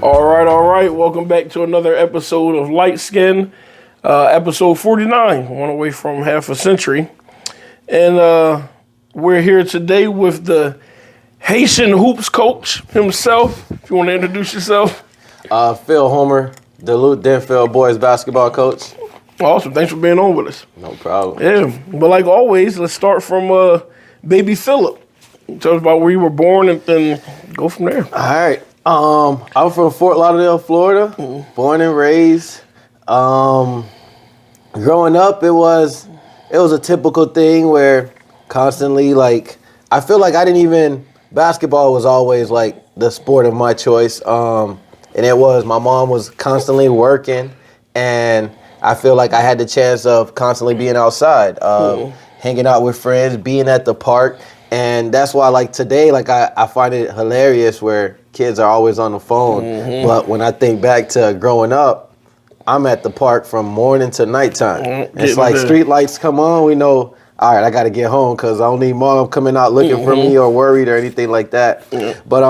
All right. Welcome back to another episode of Light Skin, episode 49, one away from half a century. And we're here today with the Haitian hoops coach himself. If you want to introduce yourself. Phil Homere, Duluth Denfeld boys basketball coach. Awesome. Thanks for being on with us. No problem. Yeah. But like always, let's start from baby Philip. Tell us about where you were born and then go from there. All right. I'm from Fort Lauderdale, Florida, born and raised. Growing up, it was a typical thing where constantly, I feel like basketball was always like the sport of my choice. And my mom was constantly working, and I feel like I had the chance of constantly being outside, hanging out with friends, being at the park. And that's why, today, I find it hilarious where kids are always on the phone. But when I think back to growing up, I'm at the park from morning to nighttime. It's like street lights come on, we know, all right, I got to get home because I don't need mom coming out looking for me or worried or anything like that. But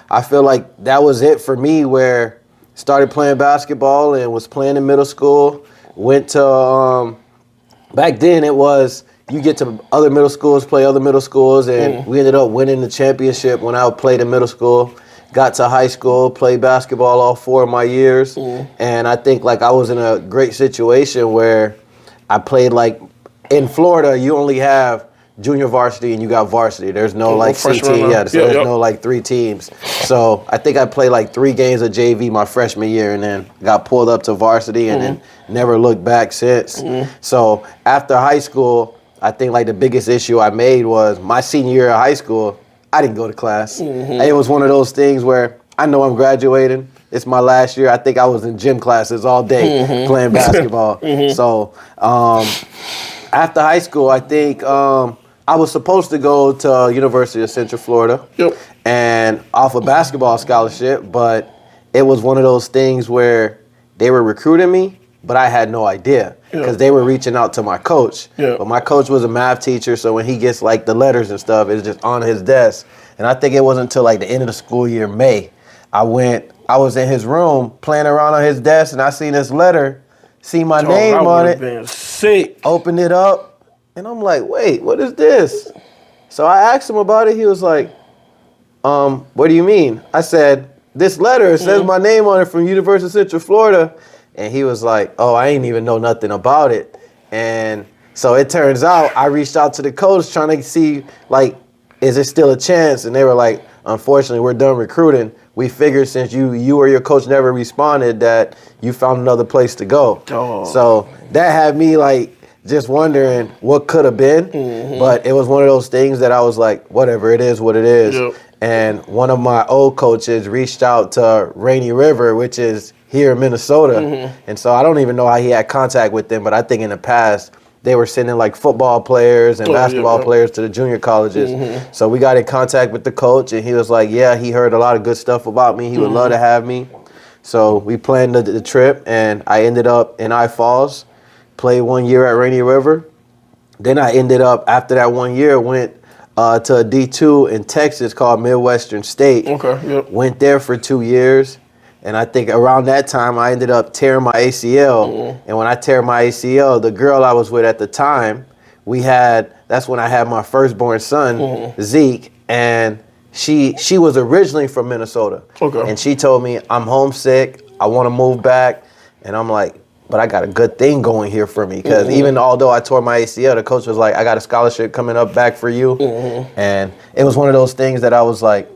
I feel like that was it for me, where started playing basketball and was playing in middle school. Went to, back then it was, you get to other middle schools, play other middle schools, and we ended up winning the championship when I played in middle school. Got to high school, played basketball all 4 of my years, and I think I was in a great situation where I played in Florida. You only have junior varsity and you got varsity. There's no C team, there's no 3 teams. So I think I played 3 games of JV my freshman year, and then got pulled up to varsity, and then never looked back since. So after high school, I think the biggest issue I made was my senior year of high school, I didn't go to class. It was one of those things where I know I'm graduating. It's my last year. I think I was in gym classes all day playing basketball. So after high school, I think I was supposed to go to University of Central Florida and off a basketball scholarship, but it was one of those things where they were recruiting me, but I had no idea because they were reaching out to my coach. But my coach was a math teacher, so when he gets the letters and stuff, it's just on his desk. And I think it wasn't until the end of the school year, May, I was in his room playing around on his desk, and I seen this letter, see my name on it, been sick. Opened it up, and I'm like, wait, what is this? So I asked him about it. He was like, what do you mean? I said, this letter, it says my name on it from University of Central Florida. And he was like, oh, I ain't even know nothing about it. And so it turns out I reached out to the coach trying to see, is it still a chance? And they were like, unfortunately, we're done recruiting. We figured since you or your coach never responded that you found another place to go. So that had me just wondering what could have been. But it was one of those things that I was like, whatever, it is what it is. And one of my old coaches reached out to Rainy River, which is here in Minnesota. And so I don't even know how he had contact with them, but I think in the past they were sending football players and basketball players to the junior colleges. So we got in contact with the coach, and he was like, yeah, he heard a lot of good stuff about me. He would love to have me. So we planned the trip, and I ended up in I Falls, played 1 year at Rainy River. Then I ended up, after that 1 year, went to a D2 in Texas called Midwestern State. Went there for 2 years. And I think around that time, I ended up tearing my ACL. And when I tear my ACL, the girl I was with at the time, that's when I had my firstborn son, Zeke. And she was originally from Minnesota. And she told me, I'm homesick. I want to move back. And I'm like, but I got a good thing going here for me. Because even although I tore my ACL, the coach was like, I got a scholarship coming up back for you. And it was one of those things that I was like,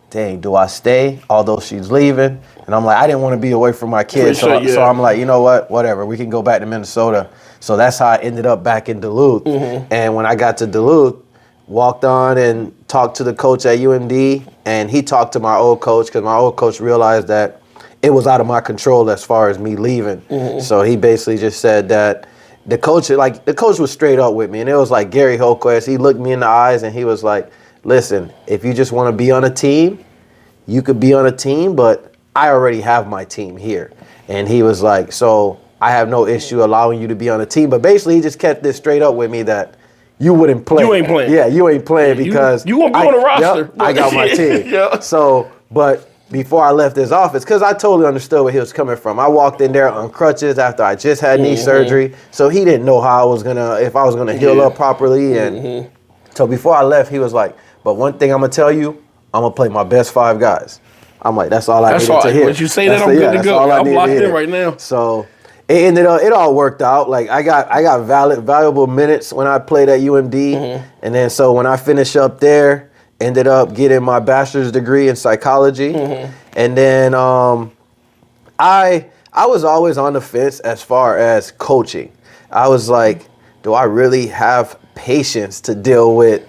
dang, do I stay? Although she's leaving. And I'm like, I didn't want to be away from my kids. So I'm like, you know what? Whatever. We can go back to Minnesota. So that's how I ended up back in Duluth. And when I got to Duluth, walked on and talked to the coach at UMD. And he talked to my old coach because my old coach realized that it was out of my control as far as me leaving. So he basically just said that the coach was straight up with me. And it was like Gary Holquist. He looked me in the eyes and he was like, listen, if you just want to be on a team, you could be on a team, but I already have my team here. And he was like, so I have no issue allowing you to be on a team. But basically, he just kept this straight up with me that you wouldn't play. You ain't playing. Yeah, you ain't playing because you won't be on the roster. Yep, I got my team. So, but before I left his office, because I totally understood where he was coming from. I walked in there on crutches after I just had knee surgery, so he didn't know how if I was gonna heal up properly. And so before I left, he was like, "But one thing I'm gonna tell you, I'm gonna play my best 5 guys." I'm like, "That's all I needed to hear." Once you say that, I'm good to go. I'm locked in right now. So it ended up, it all worked out. Like I got valuable minutes when I played at UMD, and then so when I finished up there, ended up getting my bachelor's degree in psychology, and then I was always on the fence as far as coaching. I was like, do I really have patience to deal with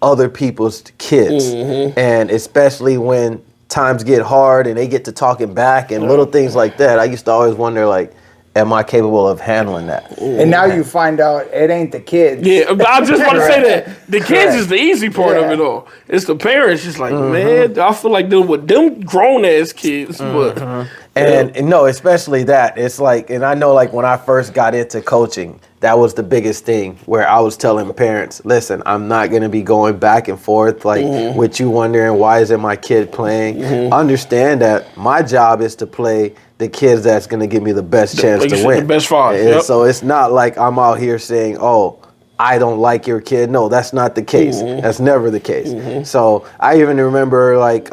other people's kids, and especially when times get hard and they get to talking back and little things like that. I used to always wonder, like, am I capable of handling that? And now you find out it ain't the kids. Yeah, I just want to say that the kids is the easy part of it all. It's the parents. Just like, man, I feel like dealing with them grown ass kids, but. And no, especially that. It's like, and I know, like, when I first got into coaching, that was the biggest thing where I was telling parents, listen, I'm not going to be going back and forth, like, with you wondering, why isn't my kid playing? Understand that my job is to play the kids that's going to give me the best chance to win. The best 5. So it's not like I'm out here saying, oh, I don't like your kid. No, that's not the case. That's never the case. So I even remember, like,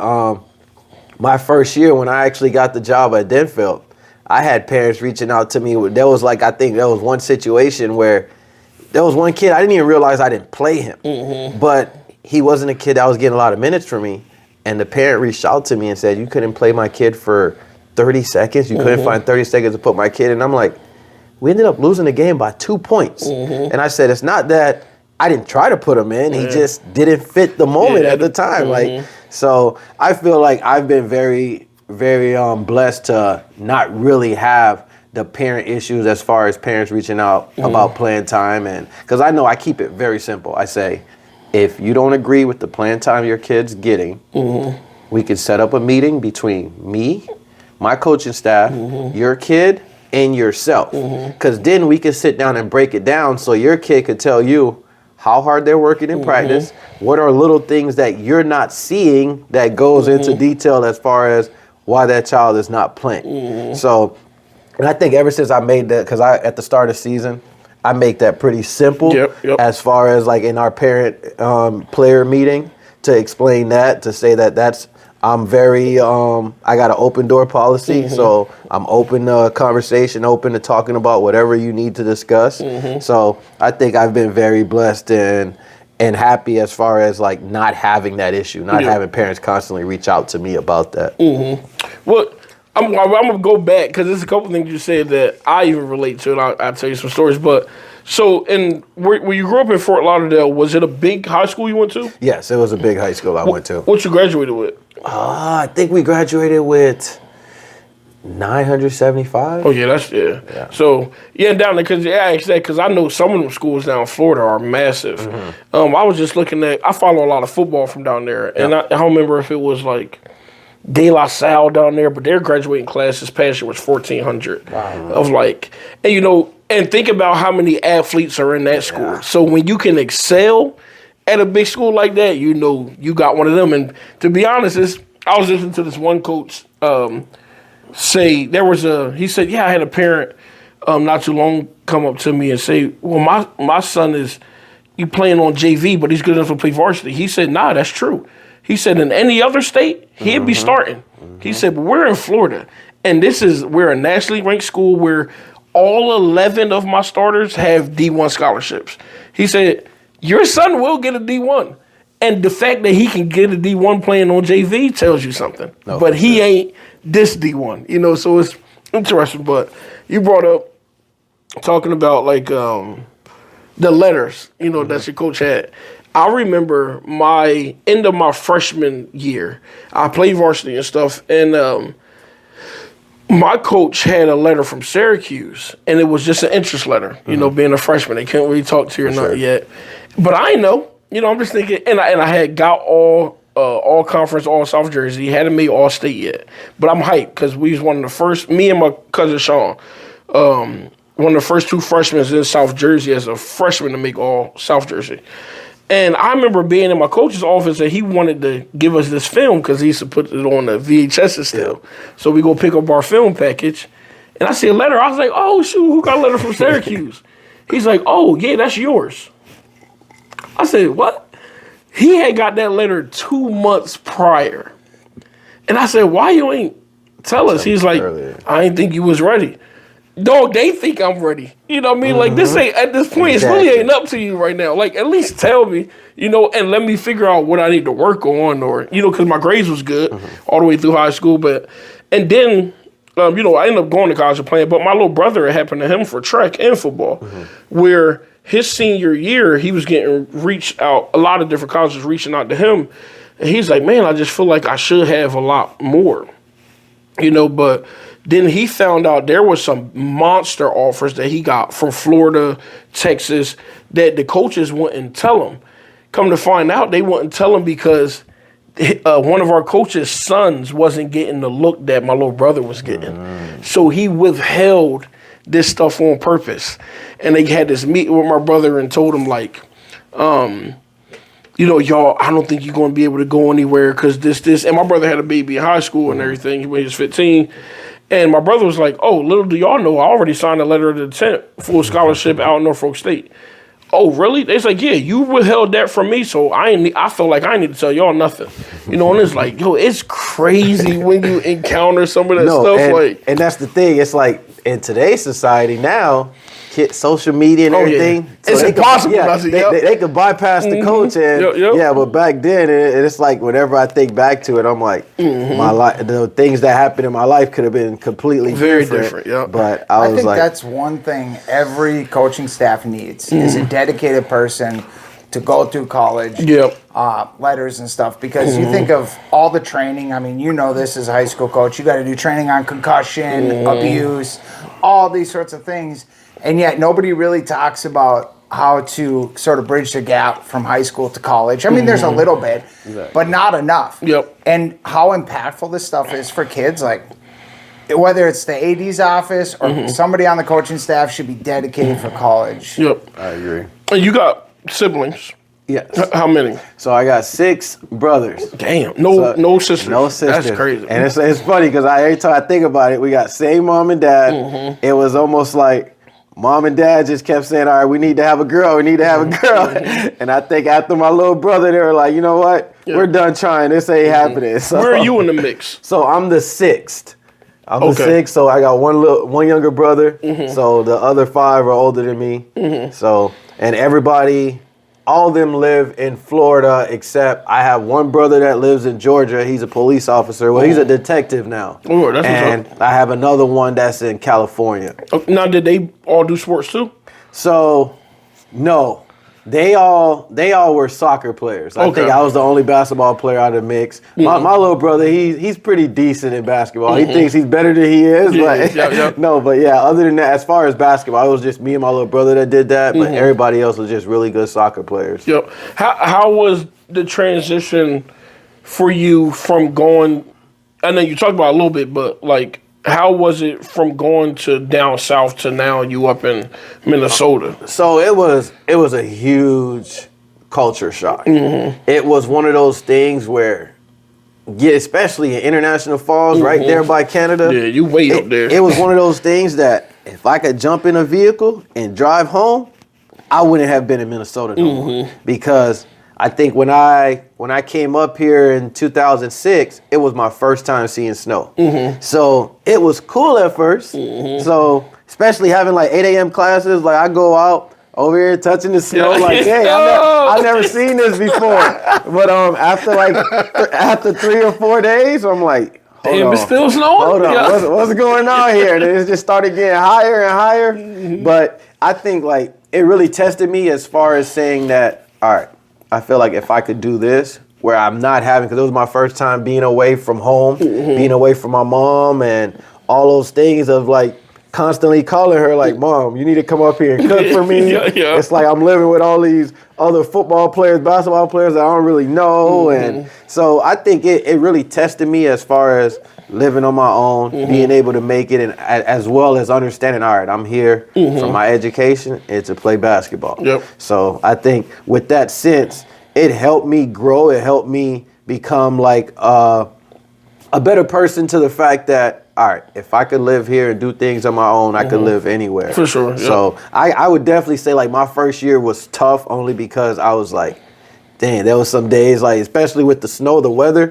my first year when I actually got the job at Denfeld, I had parents reaching out to me. There was, like, I think there was one situation where there was one kid, I didn't even realize I didn't play him. But he wasn't a kid that was getting a lot of minutes for me. And the parent reached out to me and said, you couldn't play my kid for 30 seconds? You couldn't find 30 seconds to put my kid? And I'm like, we ended up losing the game by 2 points. And I said, it's not that I didn't try to put him in. He just didn't fit the moment at the time. Like, so I feel like I've been very, very blessed to not really have the parent issues as far as parents reaching out about playing time. And because I know I keep it very simple. I say, if you don't agree with the playing time your kid's getting, we could set up a meeting between me, my coaching staff, your kid, and yourself. Because then we could sit down and break it down so your kid could tell you how hard they're working in practice, what are little things that you're not seeing that goes into detail as far as why that child is not playing. So, and I think ever since I made that, because at the start of the season, I make that pretty simple as far as, like, in our parent player meeting, to explain that, to say that that's, I'm very, I got an open door policy, so I'm open to conversation, open to talking about whatever you need to discuss. So I think I've been very blessed and happy as far as, like, not having that issue, not having parents constantly reach out to me about that. Well, I'm going to go back because there's a couple things you said that I even relate to, and I'll tell you some stories. But so, when you grew up in Fort Lauderdale, was it a big high school you went to? Yes, it was a big high school I went to. What you graduated with? I think we graduated with 975. Oh, yeah, yeah. So, down there, because I asked that because I know some of them schools down in Florida are massive. I was just looking I follow a lot of football from down there, and I don't remember if it was like De La Salle down there, but their graduating class this past year was 1,400 of, like, and and think about how many athletes are in that school. So when you can excel at a big school like that, you know you got one of them. And to be honest, I was listening to this one coach say he said, I had a parent not too long come up to me and say, well, my son is playing on JV, but he's good enough to play varsity. He said, nah, that's true. He said, in any other state, he'd be starting. He said, but we're in Florida, and we're a nationally ranked school where all 11 of my starters have D1 scholarships. He said, your son will get a D1. And the fact that he can get a D1 playing on JV tells you something. No, but he ain't this D1, so it's interesting. But you brought up talking about, like, the letters, that your coach had. I remember end of my freshman year, I played varsity and stuff, and my coach had a letter from Syracuse, and it was just an interest letter, being a freshman. They couldn't really talk to you or not yet. But I know, I'm just thinking, and I had got all conference, all South Jersey, hadn't made all state yet. But I'm hyped because we was one of the first, me and my cousin Sean, one of the first 2 freshmen in South Jersey as a freshman to make all South Jersey. And I remember being in my coach's office and he wanted to give us this film because he used to put it on the VHS still. So we go pick up our film package. And I see a letter. I was like, oh, shoot, who got a letter from Syracuse? He's like, oh, yeah, that's yours. I said, what? He had got that letter 2 months prior. And I said, why you ain't tell us? He's like, I didn't think you was ready. Dog, they think I'm ready. You know what I mean? Like, this ain't, at this point, Exactly. It really ain't up to you right now. Like, at least tell me, you know, and let me figure out what I need to work on or, you know, because my grades was good all the way through high school. But, and then, you know, I ended up going to college and playing, but my little brother, it happened to him for track and football, where his senior year, he was getting reached out, a lot of different colleges reaching out to him. And he's like, man, I just feel like I should have a lot more, you know, but then he found out there was some monster offers that he got from Florida, Texas, that the coaches wouldn't tell him. Come to find out, they wouldn't tell him because one of our coaches' sons wasn't getting the look that my little brother was getting. So he withheld this stuff on purpose. And they had this meeting with my brother and told him, like, you know, y'all, I don't think you're going to be able to go anywhere because this. And my brother had a baby in high school and everything when he was 15. And my brother was like, oh, little do y'all know, I already signed a letter of intent for a scholarship out in Norfolk State. Oh, really? They was like, yeah, you withheld that from me, so I feel like I need to tell y'all nothing. You know, and it's like, yo, it's crazy when you encounter some of that stuff. And that's the thing. It's like, in today's society now, social media and everything. So it's impossible. They could bypass the coach. And yeah, but back then, it's like whenever I think back to it, I'm like, my life, the things that happened in my life could have been completely different. Yeah. But I think that's one thing every coaching staff needs is a dedicated person to go through college, letters and stuff. Because you think of all the training. I mean, you know this as a high school coach. You got to do training on concussion, abuse, all these sorts of things. And yet nobody really talks about how to sort of bridge the gap from high school to college. I mean, there's a little bit, but not enough. And how impactful this stuff is for kids, like whether it's the AD's office or somebody on the coaching staff should be dedicated for college. I agree. And you got siblings. Yes. How many? So I got 6 brothers. Damn. No sisters. No sisters. That's crazy. And it's funny because every time I think about it, we got same mom and dad. It was almost like mom and dad just kept saying, all right, we need to have a girl. We need to have a girl. And I think after my little brother, they were like, you know what? We're done trying. This ain't happening. So, where are you in the mix? So I'm the 6th. I'm the 6th, so I got one younger brother. So the other 5 are older than me. So, and everybody, all of them live in Florida, except I have one brother that lives in Georgia. He's a police officer. Well, he's a detective now. Oh, that's and what's up. I have another one that's in California. Now, did they all do sports too? So, no. They all were soccer players. I think I was the only basketball player out of the mix. My little brother, he's pretty decent in basketball. He thinks he's better than he is. No, but yeah, other than that, as far as basketball, it was just me and my little brother that did that, but everybody else was just really good soccer players. Yep. How was the transition for you from going, I know you talked about it a little bit, but like, how was it from going to down south to now you up in Minnesota? So it was a huge culture shock. It was one of those things where, especially in International Falls, right there by Canada. Yeah, you way up there. It was one of those things that if I could jump in a vehicle and drive home, I wouldn't have been in Minnesota no more. Because I think when I came up here in 2006, it was my first time seeing snow. So it was cool at first. So especially having like 8 a.m. classes, like I go out over here touching the snow, like, hey, I've never seen this before. But after 3 or 4 days, I'm like, damn, it's still snowing? Hold on, what's going on here? And it just started getting higher and higher. But I think like it really tested me as far as saying that, all right, I feel like if I could do this where I'm not having, because it was my first time being away from home, being away from my mom and all those things of like constantly calling her like, Mom, you need to come up here and cook for me. Yeah. It's like I'm living with all these other football players, basketball players that I don't really know. And so I think it really tested me as far as living on my own, being able to make it, and as well as understanding, all right, I'm here for my education and to play basketball. Yep. So I think with that sense, it helped me grow. It helped me become like a better person to the fact that, all right, if I could live here and do things on my own, I could live anywhere. For sure. Yep. So I would definitely say like my first year was tough only because I was like, dang, there was some days like, especially with the snow, the weather.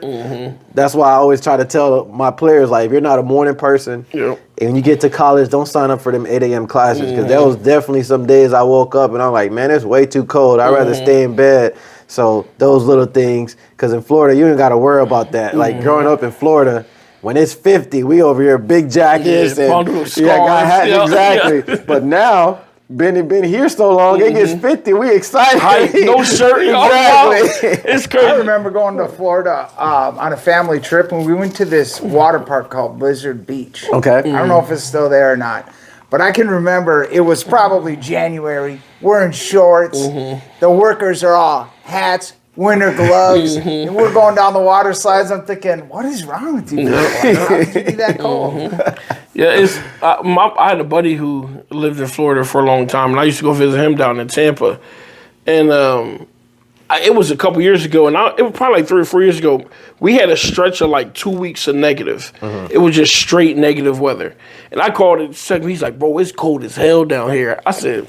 That's why I always try to tell my players, like, if you're not a morning person, and when you get to college, don't sign up for them 8 a.m. classes, because there was definitely some days I woke up and I'm like, man, it's way too cold. I'd rather stay in bed. So those little things, because in Florida, you ain't got to worry about that. Like growing up in Florida, when it's 50, we over here big jackets and got hats, exactly. But now, been here so long, it gets 50, we excited. No shirt. Exactly. It's crazy. I remember going to Florida on a family trip when we went to this water park called Blizzard Beach. Okay. I don't know if it's still there or not, but I can remember it was probably January. We're in shorts. The workers are all hats, winter gloves, and we're going down the water slides. I'm thinking, what is wrong with you? How did you be that cold? Yeah, it's I had a buddy who lived in Florida for a long time, and I used to go visit him down in Tampa. And it was a couple years ago, and it was probably like 3 or 4 years ago. We had a stretch of like 2 weeks of negative. It was just straight negative weather. And I called it second. He's like, bro, it's cold as hell down here. I said,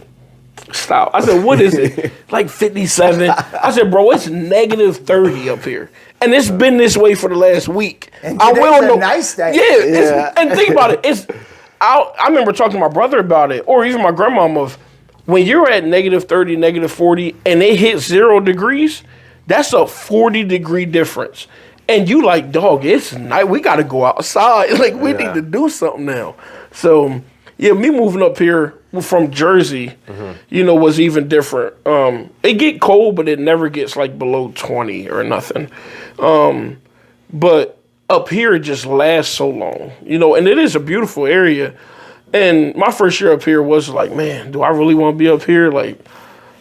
stop. I said, what is it? Like 57. I said, bro, it's negative 30 up here. And it's been this way for the last week. And today's a nice day. Yeah. And think about it. I remember talking to my brother about it, or even my grandmom, of when you're at negative 30, negative 40, and it hits 0 degrees, that's a 40-degree difference. And you like, dog, it's night. We got to go outside. Like, we need to do something now. So, yeah, me moving up here from Jersey, was even different. It get cold, but it never gets like below 20 or nothing. But up here, it just lasts so long, and it is a beautiful area. And my first year up here was like, man, do I really want to be up here? Like,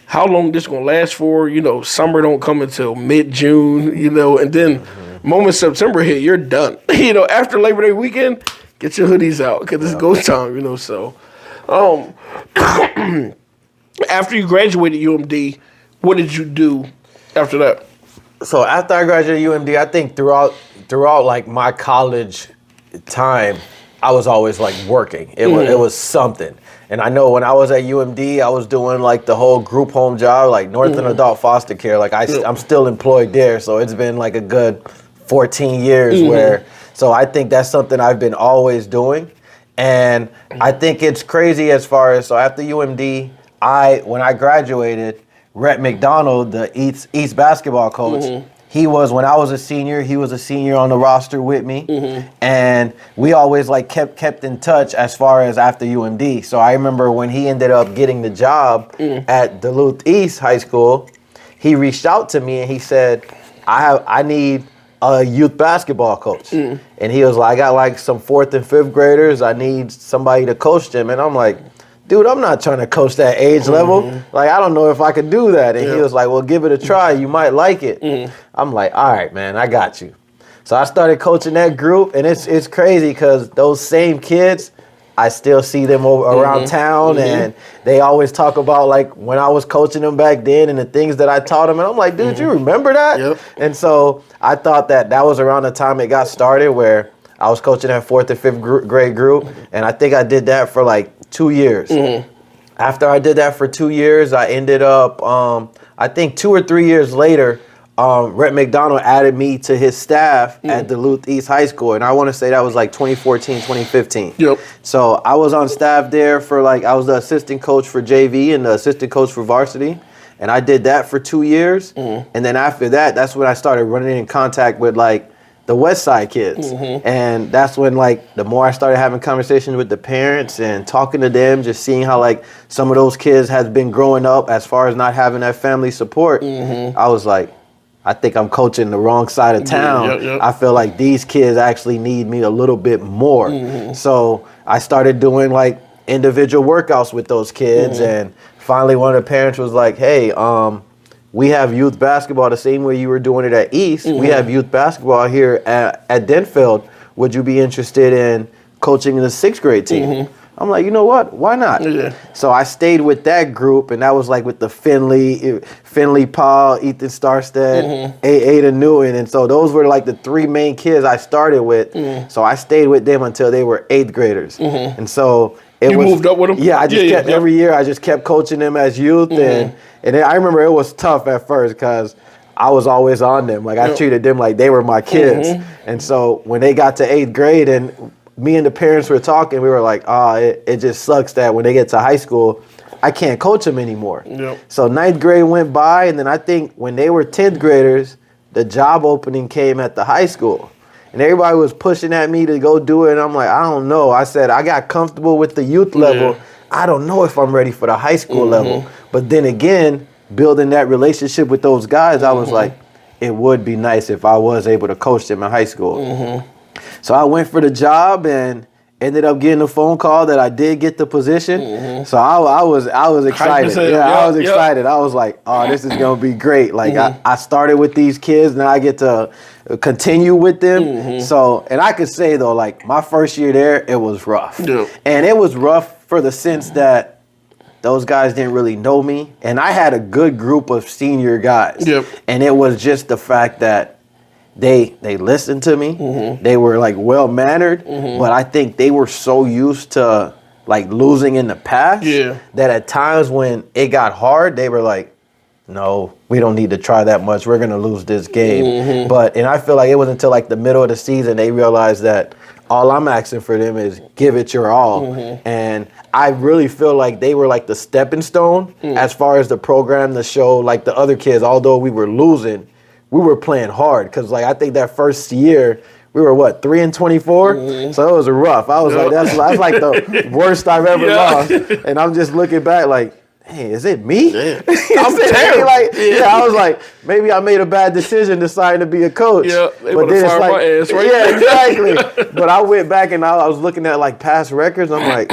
how long this going to last for? Summer don't come until mid-June, and then moment September hit, you're done. After Labor Day weekend, get your hoodies out because it's go time, so. After you graduated UMD, what did you do after that? So after I graduated UMD, I think throughout like my college time, I was always like working. It was something. And I know when I was at UMD, I was doing like the whole group home job, like Northern Adult Foster Care. Like I'm still employed there, so it's been like a good 14 years so I think that's something I've been always doing. And I think it's crazy as far as, so after UMD, when I graduated, Rhett McDonald, the East basketball coach, when I was a senior, he was a senior on the roster with me. And we always like kept in touch as far as after UMD. So I remember when he ended up getting the job at Duluth East High School, he reached out to me and he said, I need a youth basketball coach. And he was like, I got like some 4th and 5th graders. I need somebody to coach them. And I'm like, dude, I'm not trying to coach that age level. Like, I don't know if I could do that. And he was like, well, give it a try. You might like it. I'm like, all right, man, I got you. So I started coaching that group. And it's crazy because those same kids, I still see them around town, and they always talk about like when I was coaching them back then and the things that I taught them. And I'm like, dude, you remember that? Yep. And so I thought that was around the time it got started, where I was coaching that 4th and 5th grade group. And I think I did that for like 2 years. After I did that for 2 years, I ended up, I think 2 or 3 years later, Rhett McDonald added me to his staff at Duluth East High School. And I want to say that was like 2014, 2015. Yep. So I was on staff there for I was the assistant coach for JV and the assistant coach for varsity. And I did that for 2 years. And then after that, that's when I started running in contact with the West Side kids. And that's when the more I started having conversations with the parents and talking to them, just seeing how some of those kids has been growing up as far as not having that family support, I was like, I think I'm coaching the wrong side of town. I feel like these kids actually need me a little bit more. So I started doing like individual workouts with those kids, and finally one of the parents was like, hey, we have youth basketball the same way you were doing it at East. We have youth basketball here at Denfeld. Would you be interested in coaching the 6th grade team? I'm like, you know what? Why not? So I stayed with that group, and that was like with the Finley Paul, Ethan Starstead, Ada Newton. And so those were like the 3 main kids I started with. So I stayed with them until they were 8th graders. And so you moved up with them? Yeah, I just kept every year. I just kept coaching them as youth, and I remember it was tough at first because I was always on them. Like I treated them like they were my kids. And so when they got to 8th grade, and me and the parents were talking, we were like, it just sucks that when they get to high school, I can't coach them anymore. So 9th grade went by, and then I think when they were 10th graders, the job opening came at the high school. And everybody was pushing at me to go do it, and I'm like, I don't know. I said, I got comfortable with the youth level. I don't know if I'm ready for the high school level. But then again, building that relationship with those guys, I was like, it would be nice if I was able to coach them in high school. So I went for the job and ended up getting a phone call that I did get the position. So I was excited. I was excited. I was like, oh, this is gonna be great. Like I started with these kids, now I get to continue with them. So, and I could say though, like my first year there, it was rough. And it was rough for the sense that those guys didn't really know me, and I had a good group of senior guys. And it was just the fact that they listened to me. They were like well mannered, but I think they were so used to like losing in the past that at times when it got hard, they were like, no, we don't need to try that much. We're gonna lose this game. And I feel like it was until like the middle of the season they realized that all I'm asking for them is give it your all. And I really feel like they were like the stepping stone as far as the program to show like the other kids, although we were losing, we were playing hard. Cause like I think that first year we were 3-24, so it was rough. I was like, that's like the worst I've ever lost. And I'm just looking back like, hey, is it me? I'm terrible. I was like, maybe I made a bad decision deciding to be a coach. But then it's like, my ass, right? Exactly. But I went back and I was looking at like past records. I'm like,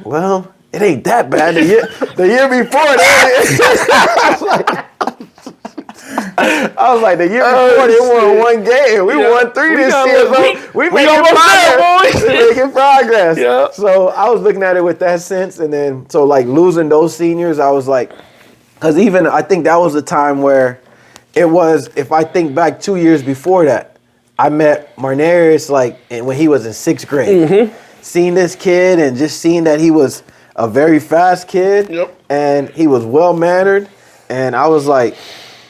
well, it ain't that bad. The year before, I was like, the year before they won 1 game. We won 3 this year. So we making progress. We making progress. So I was looking at it with that sense, and then so like losing those seniors, I was like, because even I think that was the time where it was. If I think back 2 years before that, I met Marnarius like when he was in 6th grade. Seeing this kid and just seeing that he was a very fast kid and he was well mannered, and I was like,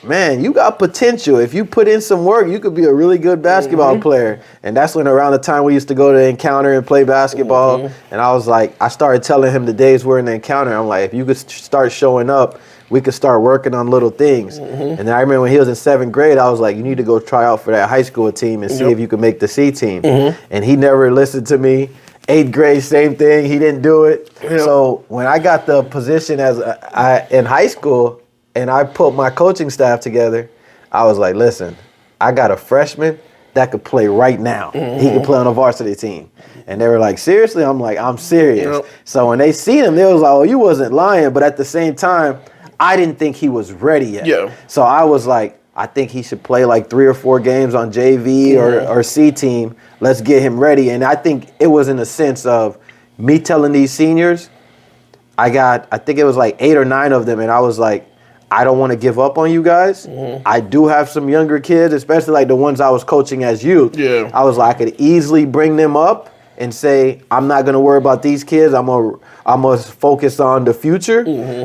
man, you got potential. If you put in some work, you could be a really good basketball player. And that's when around the time we used to go to the Encounter and play basketball. And I was like, I started telling him the days we're in the Encounter, I'm like, if you could start showing up, we could start working on little things. And then I remember when he was in 7th grade, I was like, you need to go try out for that high school team and see if you can make the C team. And he never listened to me. 8th grade, same thing. He didn't do it. So when I got the position as in high school, and I put my coaching staff together, I was like, listen, I got a freshman that could play right now. He could play on a varsity team. And they were like, seriously? I'm like, I'm serious. So when they seen him, they was like, oh, you wasn't lying. But at the same time, I didn't think he was ready yet. So I was like, I think he should play like 3 or 4 games on JV or C team. Let's get him ready. And I think it was in the sense of me telling these seniors, I think it was like 8 or 9 of them. And I was like, I don't want to give up on you guys. I do have some younger kids, especially like the ones I was coaching as youth. I was like, I could easily bring them up and say, I'm not going to worry about these kids. I'm gonna focus on the future.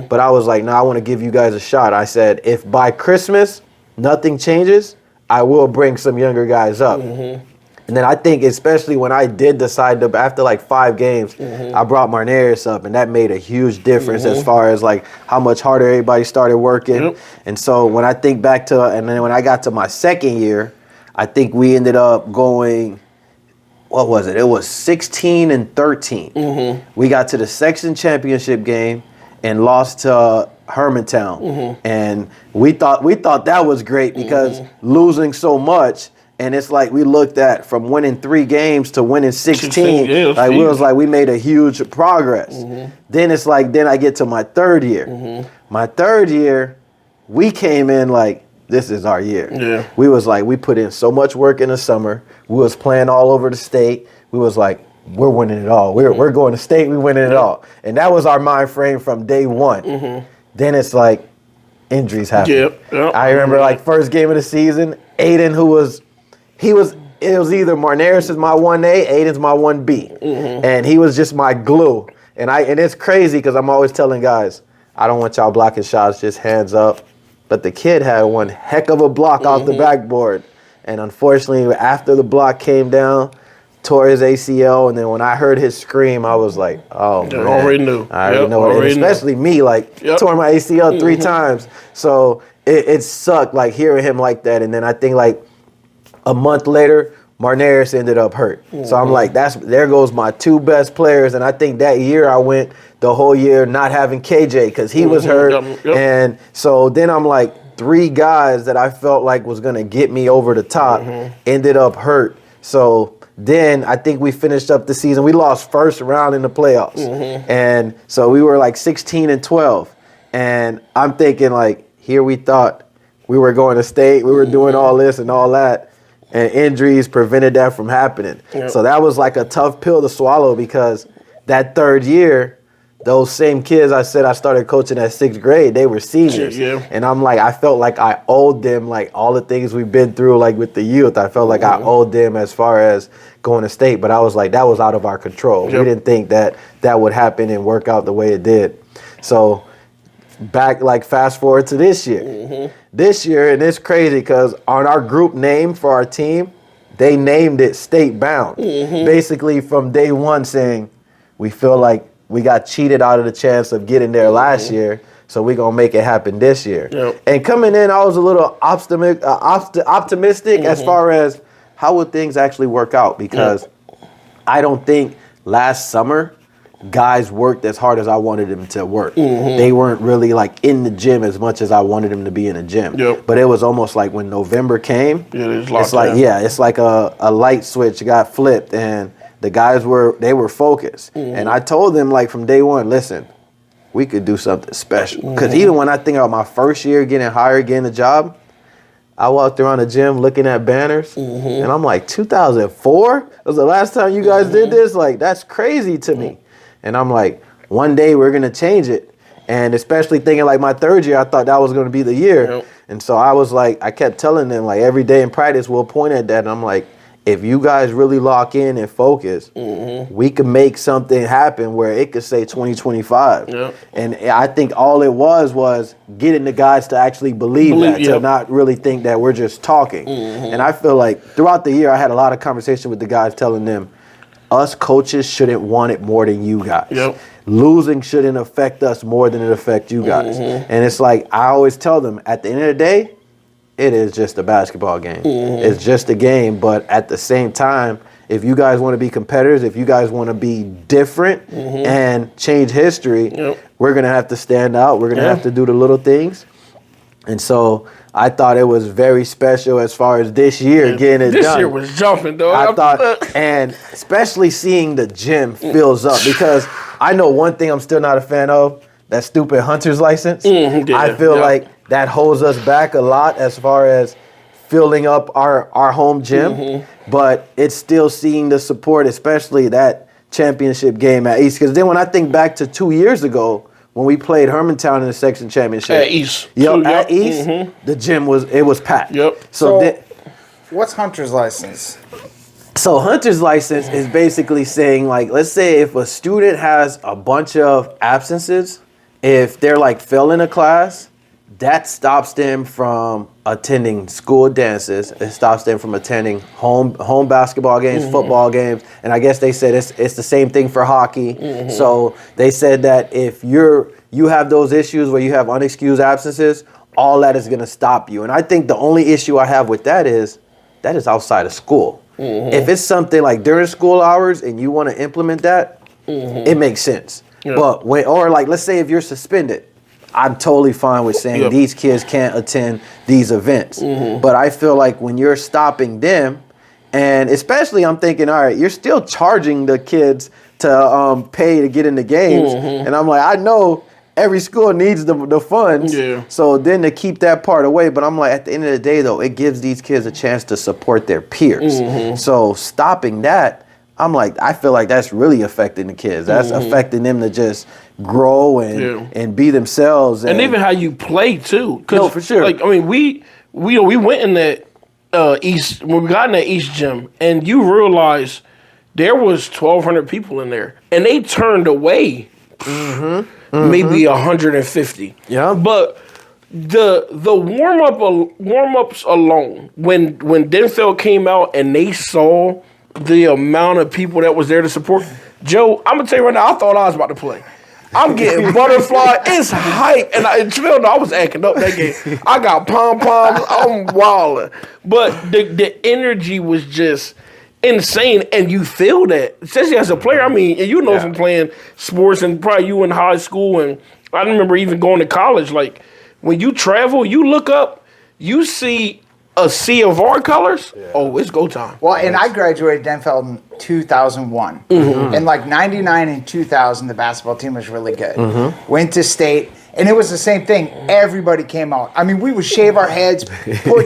But I was like, no, I want to give you guys a shot. I said, if by Christmas nothing changes, I will bring some younger guys up. And then I think especially when I did decide to, after like 5 games, I brought Marnarius up, and that made a huge difference as far as like how much harder everybody started working. And so when I think back to, and then when I got to my 2nd year, I think we ended up going, what was it? It was 16-13. We got to the section championship game and lost to, Hermantown, and we thought that was great because losing so much. And it's like we looked at from winning 3 games to winning 16. Like we was like we made a huge progress. Then it's like then I get to my 3rd year. My 3rd year, we came in like this is our year. Yeah. We was like we put in so much work in the summer. We was playing all over the state. We was like we're winning it all. We're going to state. We winning it all. And that was our mind frame from day one. Then it's like injuries happen. Yep. I remember like first game of the season, Aiden it was either Marnaris is my 1A, Aiden's my 1B. And he was just my glue. And it's crazy because I'm always telling guys, I don't want y'all blocking shots, just hands up. But the kid had one heck of a block off the backboard. And unfortunately, after the block came down, tore his ACL. And then when I heard his scream, I was like, oh, man. I already knew. I already know it. And especially me, like, tore my ACL 3 times. So it sucked, like, hearing him like that. And then I think, like, a month later, Marnaris ended up hurt. So I'm like, there goes my 2 best players. And I think that year I went the whole year not having KJ because he was hurt. And so then I'm like, 3 guys that I felt like was going to get me over the top ended up hurt. So then I think we finished up the season. We lost first round in the playoffs. And so we were like 16-12. And I'm thinking like, here we thought we were going to state. We were doing all this and all that. And injuries prevented that from happening. So that was like a tough pill to swallow because that 3rd year, those same kids I said I started coaching at 6th grade, they were seniors. And I'm like, I felt like I owed them like all the things we've been through like with the youth. I felt like I owed them as far as going to state. But I was like, that was out of our control. We didn't think that would happen and work out the way it did. So fast forward to this year. This year, and it's crazy because on our group name for our team, they named it State Bound. Basically from day one saying, we feel like we got cheated out of the chance of getting there last year, so we're going to make it happen this year. And coming in, I was a little optimistic as far as how would things actually work out because I don't think last summer guys worked as hard as I wanted them to work. They weren't really like in the gym as much as I wanted them to be in the gym. But it was almost like when November came, it's like a light switch got flipped and the guys were focused. And I told them like from day one, listen, we could do something special. Because even when I think about my first year getting hired, getting a job, I walked around the gym looking at banners, and I'm like, 2004 was the last time you guys did this? Like, that's crazy to me. And I'm like, one day we're going to change it. And especially thinking like my 3rd year, I thought that was going to be the year. And so I was like, I kept telling them like every day in practice, we'll point at that. And I'm like, if you guys really lock in and focus, we could make something happen where it could say 2025. And I think all it was getting the guys to actually believe that, to not really think that we're just talking. And I feel like throughout the year, I had a lot of conversation with the guys telling them, us coaches shouldn't want it more than you guys. Losing shouldn't affect us more than it affects you guys. And it's like, I always tell them, at the end of the day, it is just a basketball game. It's just a game, but at the same time, if you guys want to be competitors, if you guys want to be different and change history, we're going to have to stand out. We're going to have to do the little things. And so I thought it was very special as far as this year getting it done. This year was jumping, though. I thought, and especially seeing the gym fills up because I know one thing I'm still not a fan of, that stupid hunter's license. I feel like that holds us back a lot as far as filling up our home gym, but it's still seeing the support, especially that championship game at East. Because then when I think back to 2 years ago, when we played Hermantown in the section championship. At East. At East, the gym was packed. So what's hunter's license? So hunter's license is basically saying, like, let's say if a student has a bunch of absences, if they're like failing a class, that stops them from attending school dances. It stops them from attending home basketball games, football games. And I guess they said it's the same thing for hockey. So they said that if you have those issues where you have unexcused absences, all that is going to stop you. And I think the only issue I have with that is outside of school. If it's something like during school hours and you want to implement that, it makes sense. But let's say if you're suspended I'm totally fine with saying these kids can't attend these events. But I feel like when you're stopping them, and especially I'm thinking, all right, you're still charging the kids to pay to get in the games. And I'm like, I know every school needs the funds. So then to keep that part away, but I'm like, at the end of the day, though, it gives these kids a chance to support their peers. So stopping that, I'm like, I feel like that's really affecting the kids. That's affecting them to just grow and be themselves. And even how you play, too. No, for sure. Like, I mean, we went in that East, when we got in that East gym, and you realize there was 1,200 people in there. And they turned away maybe 150. Yeah. But the warm-ups alone, when Denfeld came out and they saw the amount of people that was there to support, Joe, I'm gonna tell you right now, I thought I was about to play. I'm getting butterfly. It's hype, and I was acting up that game. I got pom poms. I'm wilding, but the energy was just insane, and you feel that, especially as a player. I mean, and you know from playing sports, and probably you in high school, and I remember even going to college. Like when you travel, you look up, you see a sea of our colors. Oh, it's go time. Well, and I graduated Denfeld in 2001. And like 99 and 2000, the basketball team was really good. Went to state, and it was the same thing. Everybody came out. I mean, we would shave our heads, put,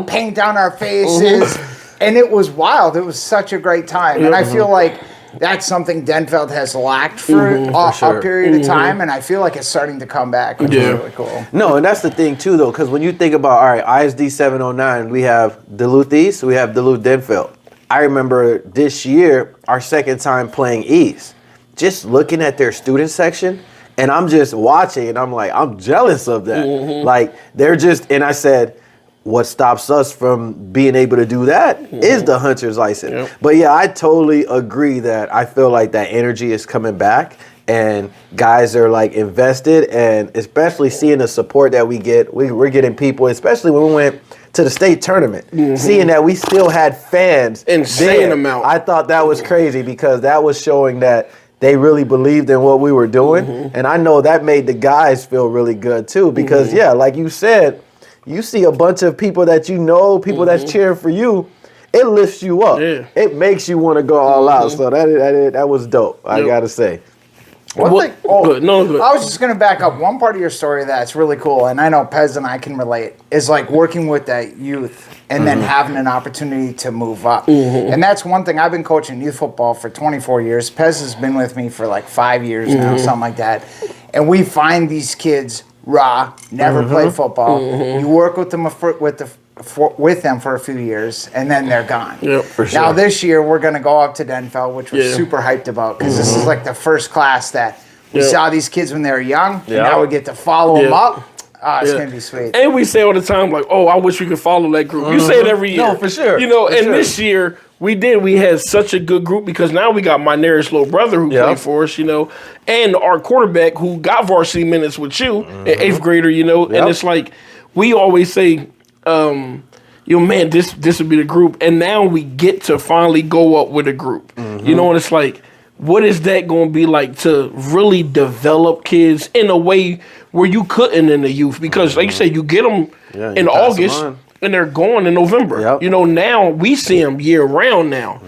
paint down our faces, and it was wild. It was such a great time. And I feel like that's something Denfeld has lacked for a period of time, and I feel like it's starting to come back, which is really cool. No, and that's the thing, too, though, because when you think about, all right, ISD 709, we have Duluth East, we have Duluth Denfeld. I remember this year, our second time playing East, just looking at their student section, and I'm just watching, and I'm like, I'm jealous of that. Like, they're just, and I said, what stops us from being able to do that is the hunter's license. But yeah, I totally agree that I feel like that energy is coming back and guys are like invested, and especially seeing the support that we get. We're getting people, especially when we went to the state tournament, seeing that we still had fans. Insane amount. I thought that was crazy because that was showing that they really believed in what we were doing. And I know that made the guys feel really good too because yeah, like you said, you see a bunch of people that you know, people that's cheering for you, it lifts you up. It makes you want to go all out. So that was dope, I got to say. Good. I was just going to back up. One part of your story that's really cool, and I know Pez and I can relate, is like working with that youth and then having an opportunity to move up. And that's one thing. I've been coaching youth football for 24 years. Pez has been with me for like 5 years now, something like that. And we find these kids raw, never played football. You work with them with them for a few years, and then they're gone. For sure. Now this year we're going to go up to Denfeld, which we're super hyped about because this is like the first class that we saw these kids when they were young, and now we get to follow them up. It's going to be sweet. And we say all the time, like, oh, I wish we could follow that group. You say it every year. No, for sure. This year we did. We had such a good group because now we got my nearest little brother who played for us, and our quarterback who got varsity minutes with you, an 8th grader, and it's like we always say, man, this would be the group, and now we get to finally go up with a group, and it's like, what is that going to be like to really develop kids in a way where you couldn't in the youth? Because like you said, you get them in August and they're going in November. Now we see them year round now,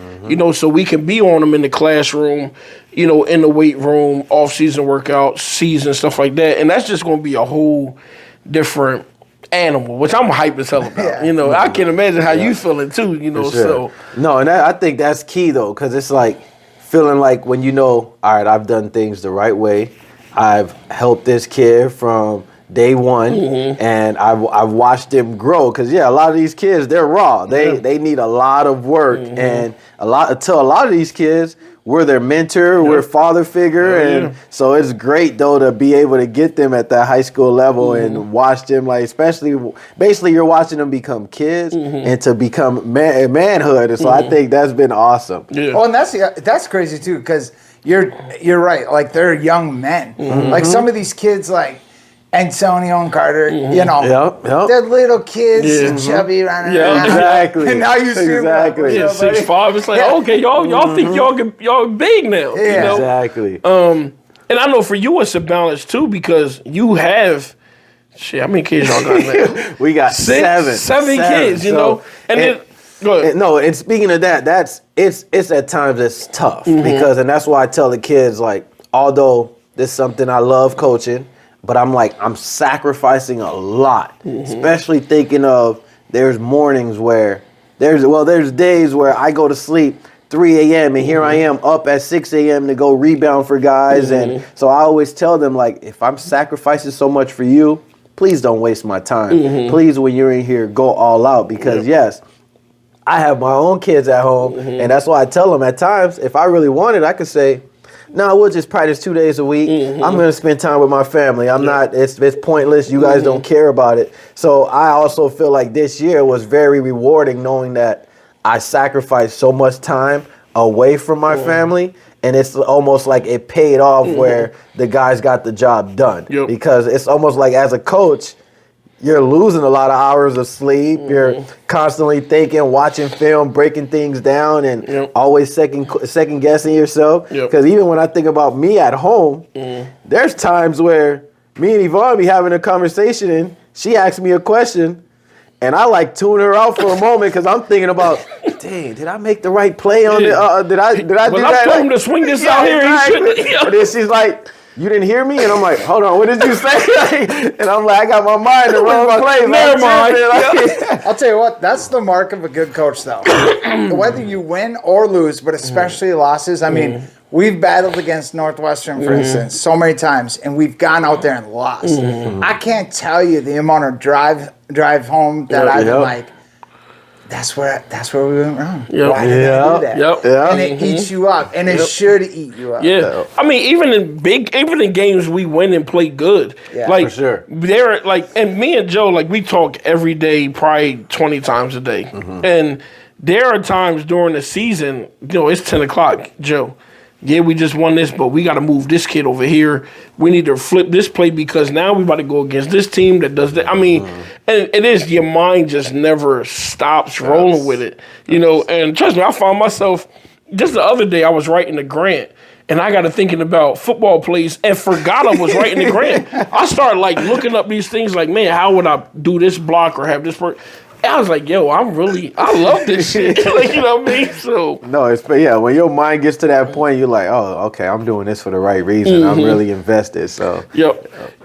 so we can be on them in the classroom, in the weight room, off-season workouts, season, stuff like that. And that's just going to be a whole different animal, which I'm hyped as hell about. I can imagine how you feeling too, so. No, and I think that's key though, because it's like feeling like when all right, I've done things the right way. I've helped this kid from day one, and I've watched them grow. Because a lot of these kids, they're raw. They need a lot of work, and a lot of these kids, we're their mentor, we're father figure, and so it's great though to be able to get them at that high school level and watch them, like basically you're watching them become kids and to become manhood. And so I think that's been awesome. Oh, and that's crazy too, because you're right. Like they're young men. Like some of these kids, like Antonio and Carter, they're little kids and chubby running around. Exactly. And now you see them 6'5". It's like, okay, y'all think y'all big now. Exactly. And I know for you it's a balance too because you have shit. How many kids y'all got now? We got seven kids. You know, and then go ahead. No, and speaking of that, it's at times it's tough because, and that's why I tell the kids, like, although this is something I love coaching, but I'm sacrificing a lot, especially thinking of there's mornings where there's days where I go to sleep 3 a.m. and here I am up at 6 a.m. to go rebound for guys. And so I always tell them, like, if I'm sacrificing so much for you, please don't waste my time. Please, when you're in here, go all out because yes, I have my own kids at home, and that's why I tell them at times, if I really wanted, I could say, no, we'll just practice 2 days a week. I'm going to spend time with my family. I'm not, it's pointless. You guys don't care about it. So I also feel like this year was very rewarding knowing that I sacrificed so much time away from my family, and it's almost like it paid off where the guys got the job done. Because it's almost like as a coach, you're losing a lot of hours of sleep. You're constantly thinking, watching film, breaking things down, and always second guessing yourself. Because even when I think about me at home, there's times where me and Yvonne be having a conversation and she asks me a question, and I like tune her out for a moment because I'm thinking about, dang, did I make the right play on it? Did I do that? I told him to swing this out here. Exactly. And then she's like, you didn't hear me? And I'm like, hold on, what did you say? And I'm like, I got my mind the wrong place. Never mind. I'll tell you what, that's the mark of a good coach, though. Whether you win or lose, but especially losses. I mean, we've battled against Northwestern, for instance, so many times, and we've gone out there and lost. I can't tell you the amount of drive home that I've been like, that's where we went wrong. Why did I do that? And it eats you up, and it should eat you up. I mean, even in games we win and play good. Like, for sure. They're like, and me and Joe, like, we talk every day, probably 20 times a day. And there are times during the season, it's 10 o'clock, Joe. Yeah, we just won this, but we got to move this kid over here. We need to flip this play because now we about to go against this team that does that. I mean, and it is, your mind just never stops rolling with it, And trust me, I found myself, just the other day I was writing a grant, and I got to thinking about football plays and forgot I was writing the grant. I started, like, looking up these things like, man, how would I do this block or have this person? I was like, yo, I love this shit. Like, you know what I mean? So no, when your mind gets to that point, you're like, oh, okay, I'm doing this for the right reason. I'm really invested. So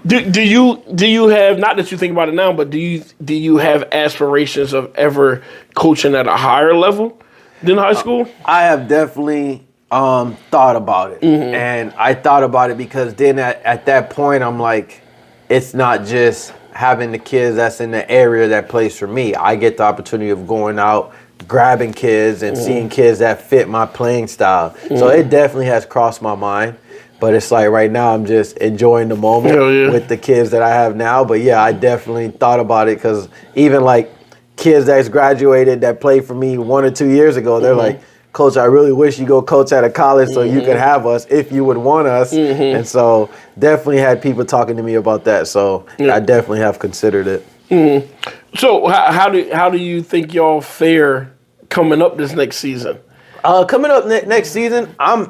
do you have, not that you think about it now, but do you have aspirations of ever coaching at a higher level than high school? I have definitely thought about it, and I thought about it because then at that point, I'm like, it's not just having the kids that's in the area that plays for me. I get the opportunity of going out, grabbing kids and seeing kids that fit my playing style. So it definitely has crossed my mind. But it's like right now I'm just enjoying the moment with the kids that I have now. But yeah, I definitely thought about it because even like kids that's graduated that played for me 1 or 2 years ago, they're like, Coach, I really wish you go coach at a college so you could have us if you would want us. And so definitely had people talking to me about that. So I definitely have considered it. So how do you think y'all fare coming up this next season? Coming up next season, I'm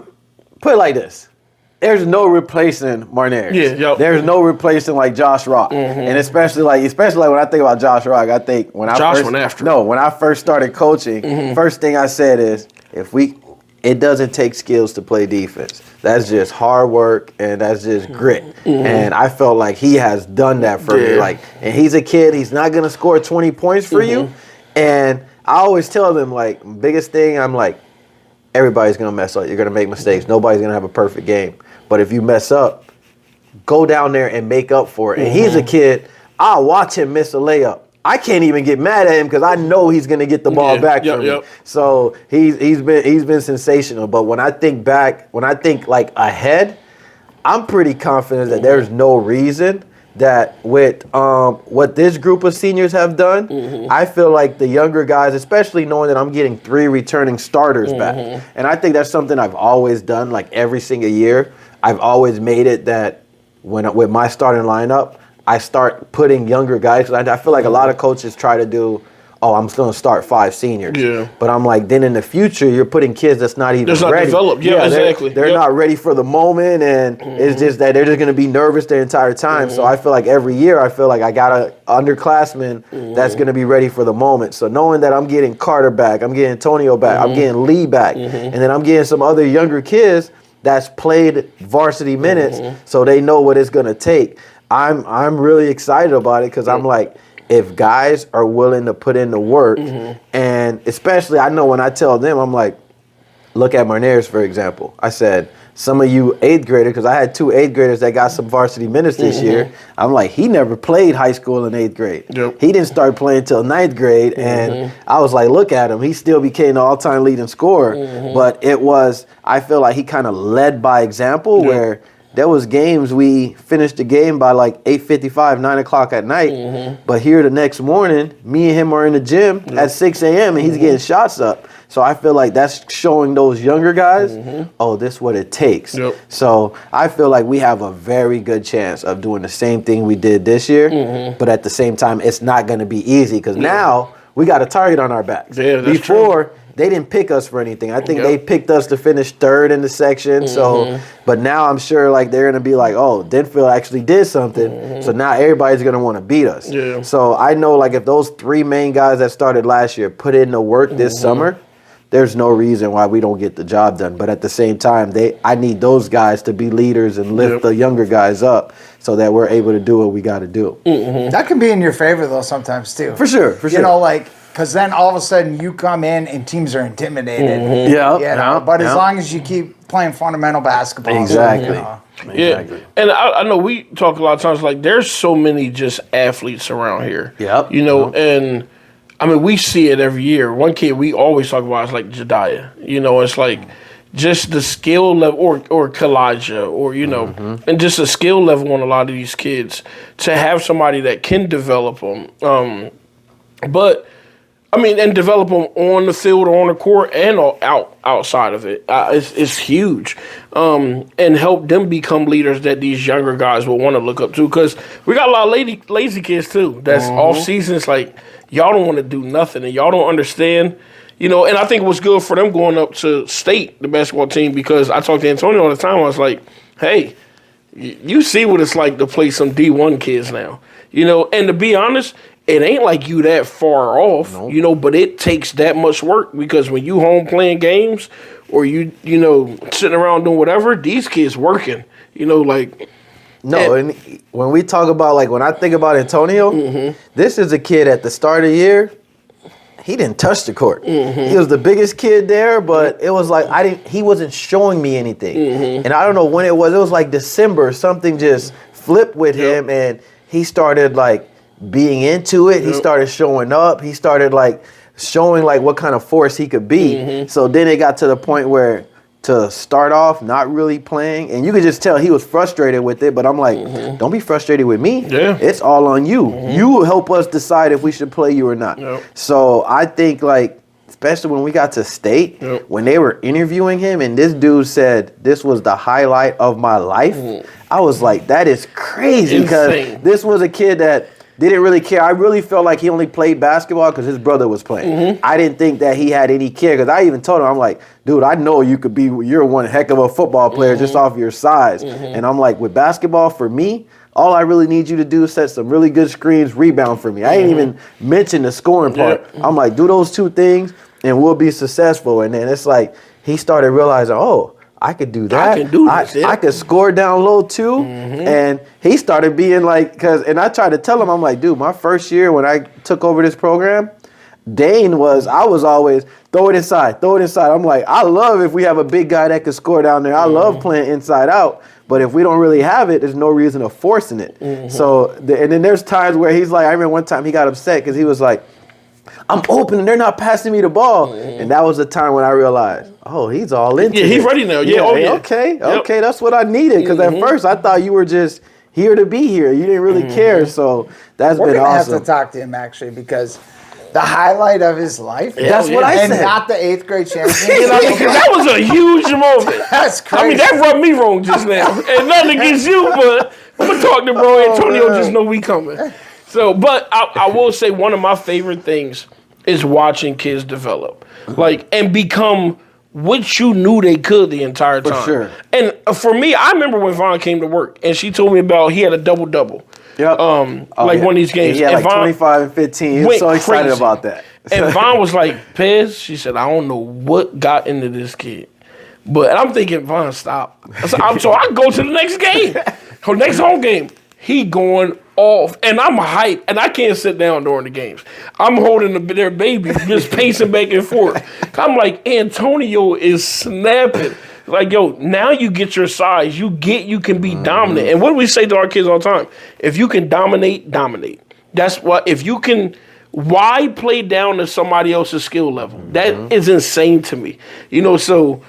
put it like this. There's no replacing Marnaires. There's no replacing like Josh Rock. And especially like when I think about Josh Rock, I think when I first started coaching, first thing I said is, it doesn't take skills to play defense. That's just hard work and that's just grit. And I felt like he has done that for me. Like, and he's a kid, he's not gonna score 20 points for you. And I always tell them, like, biggest thing, I'm like, everybody's gonna mess up. You're gonna make mistakes. Nobody's gonna have a perfect game. But if you mess up, go down there and make up for it. And he's a kid, I'll watch him miss a layup. I can't even get mad at him because I know he's gonna get the ball back from me. So he's been sensational. But when I think back, like ahead, I'm pretty confident that there's no reason that with what this group of seniors have done, I feel like the younger guys, especially knowing that I'm getting 3 returning starters back, and I think that's something I've always done. Like every single year, I've always made it that with my starting lineup, I start putting younger guys. I feel like a lot of coaches try to do, oh, I'm going to start 5 seniors. Yeah. But I'm like, then in the future, you're putting kids that's not even That's ready. not developed. Yeah, exactly. They're not ready for the moment, and it's just that they're just going to be nervous the entire time. So I feel like every year, I feel like I got a underclassman that's going to be ready for the moment. So knowing that I'm getting Carter back, I'm getting Antonio back, I'm getting Lee back, and then I'm getting some other younger kids that's played varsity minutes, so they know what it's going to take. I'm really excited about it because I'm like, if guys are willing to put in the work, and especially I know when I tell them, I'm like, look at Marnares, for example. I said, some of you 8th graders, because I had 2 8th graders that got some varsity minutes this year. I'm like, he never played high school in 8th grade. Yep. He didn't start playing till 9th grade, and I was like, look at him. He still became the all-time leading scorer. But it was, I feel like he kind of led by example where there was games we finished the game by like 8:55, 9 o'clock at night. But here the next morning, me and him are in the gym at 6 a.m. and he's getting shots up. So I feel like that's showing those younger guys, oh, this is what it takes. Yep. So I feel like we have a very good chance of doing the same thing we did this year. But at the same time, it's not going to be easy because now we got a target on our backs. Yeah, that's Before, they didn't pick us for anything. I think they picked us to finish 3rd in the section. So, but now I'm sure like they're gonna be like, oh, Denfeld actually did something. So now everybody's gonna want to beat us. Yeah. So I know like if those 3 main guys that started last year put in the work this summer, there's no reason why we don't get the job done. But at the same time, I need those guys to be leaders and lift the younger guys up so that we're able to do what we got to do. That can be in your favor though sometimes too. For sure. You know, like. Because then all of a sudden you come in and teams are intimidated. But as long as you keep playing fundamental basketball. Exactly. Yeah, and I know we talk a lot of times like there's so many just athletes around here. Yep. You know, and I mean we see it every year. One kid we always talk about is like Jediah. You know, it's like just the skill level, or Kalijah, or you know, and just the skill level on a lot of these kids to have somebody that can develop them. But I mean, and develop them on the field or on the court and outside of it. It's huge. And help them become leaders that these younger guys will want to look up to. Because we got a lot of lazy kids, too. That's off season. It's like, y'all don't want to do nothing. And y'all don't understand. You know, and I think it was good for them going up to state, the basketball team, because I talked to Antonio all the time. I was like, hey, you see what it's like to play some D1 kids now. You know, and to be honest, it ain't like you that far off, you know, but it takes that much work because when you home playing games or you know, sitting around doing whatever, these kids working, you know, like. No, and when we talk about, like, when I think about Antonio, this is a kid at the start of the year, he didn't touch the court. He was the biggest kid there, but it was like, he wasn't showing me anything. And I don't know when it was like December, something just flipped with him and he started, like, being into it. He started showing up. He started like showing like what kind of force he could be. So then it got to the point where to start off not really playing, and you could just tell he was frustrated with it, but I'm like, don't be frustrated with me. It's all on you. You help us decide if we should play you or not. So I think like, especially when we got to state, when they were interviewing him and this dude said this was the highlight of my life, I was like, that is crazy, because this was a kid that didn't really care. I really felt like he only played basketball because his brother was playing. I didn't think that he had any care, because I even told him, I'm like, dude, I know you're one heck of a football player just off your size. And I'm like, with basketball, for me, all I really need you to do is set some really good screens, rebound for me. I ain't even mention the scoring part. I'm like, do those 2 things and we'll be successful. And then it's like he started realizing, oh, I could do that. I can do this. I could score down low too. And he started being like, and I tried to tell him, I'm like, dude, my first year when I took over this program, I was always throw it inside. I'm like, I love if we have a big guy that can score down there. I love playing inside out. But if we don't really have it, there's no reason of forcing it. So, and then there's times where he's like, I remember one time he got upset because he was like, I'm open and they're not passing me the ball. And that was the time when I realized, oh, he's all into it. Yeah, he's ready now. Okay, that's what I needed. Because at first I thought you were just here to be here. You didn't really care. So that's been awesome. We're going to have to talk to him, actually, because the highlight of his life. That's what I said. And not the 8th grade championship. That was a huge moment. That's crazy. I mean, that rubbed me wrong just now. And nothing against you, but I'm going to talk to bro Antonio, just know we coming. So, but I will say one of my favorite things is watching kids develop, like, and become what you knew they could the entire time. For sure. And for me, I remember when Vaughn came to work and she told me about he had a double-double. Yep. One of these games. Yeah, like Vaughn 25 and 15. He was so excited about that. And Vaughn was like, Pez, she said, I don't know what got into this kid. But I'm thinking, Vaughn, stop. So I go to the next game. Her next home game, he going off. And I'm hyped. And I can't sit down during the games. I'm holding their baby, just pacing back and forth. I'm like, Antonio is snapping. Like, yo, now you get your size. You can be dominant. And what do we say to our kids all the time? If you can dominate, dominate. That's what, if you can, why play down to somebody else's skill level? That is insane to me. So,